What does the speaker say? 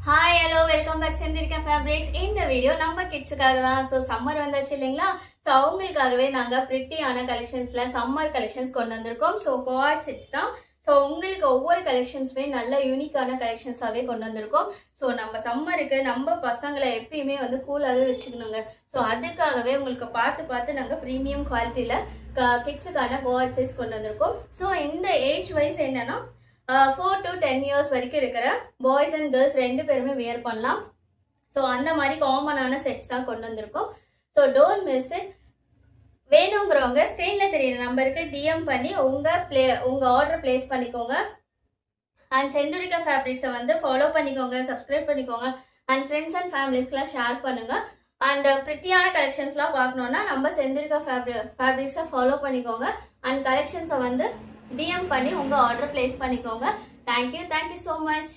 Hi hello welcome back செந்திருக்க fabrics. இந்த video நம்ம கிட்ஸுக்காக தான். ஸோ சம்மர் வந்தாச்சு இல்லைங்களா? ஸோ அவங்களுக்காகவே நாங்கள் ப்ரிட்டியான கலெக்ஷன்ஸில் சம்மர் கலெக்ஷன்ஸ் கொண்டு வந்திருக்கோம். ஸோ கோஆட் செட்ஸ் தான். ஸோ உங்களுக்கு ஒவ்வொரு கலெக்ஷன்ஸுமே நல்ல யூனிக்கான கலெக்ஷன்ஸாகவே கொண்டு வந்திருக்கோம். ஸோ நம்ம சம்மருக்கு நம்ம பசங்களை எப்பயுமே கூலாகவே வச்சுக்கணுங்க. ஸோ அதுக்காகவே உங்களுக்கு பார்த்து நாங்கள் ப்ரீமியம் குவாலிட்டியில் கிட்ஸுக்கான கோஆட் செட்ஸ் கொண்டு வந்திருக்கோம். ஸோ இந்த ஏஜ் வைஸ் என்னன்னா 4 to 10 இயர்ஸ் வரைக்கும் இருக்கிற பாய்ஸ் அண்ட் கேர்ள்ஸ் ரெண்டு பேருமே வியர் பண்ணலாம். ஸோ அந்த மாதிரி காமனான செட்ஸ் தான் கொண்டு வந்திருக்கோம். So don't miss it. வேணுங்கிறவங்க ஸ்க்ரீனில் தெரியுற நம்பருக்கு டிஎம் பண்ணி உங்கள் ஆர்டர் பிளேஸ் பண்ணிக்கோங்க. அண்ட் செந்துரிகா ஃபேப்ரிக்ஸை ஃபாலோ பண்ணிக்கோங்க, சப்ஸ்கிரைப் பண்ணிக்கோங்க. அண்ட் ஃப்ரெண்ட்ஸ் அண்ட் ஃபேமிலிஸ்க்குலாம் ஷேர் பண்ணுங்கள். அண்ட் ப்ரிட்டியான கலெக்ஷன்ஸ்லாம் பார்க்கணுன்னா நம்ம செந்துரிகா ஃபேப்ரிக்ஸை ஃபாலோ பண்ணிக்கோங்க. அண்ட் கலெக்ஷன்ஸை டிஎம் பண்ணி உங்கள் ஆர்டர் பிளேஸ் பண்ணிக்கோங்க. Thank you so much.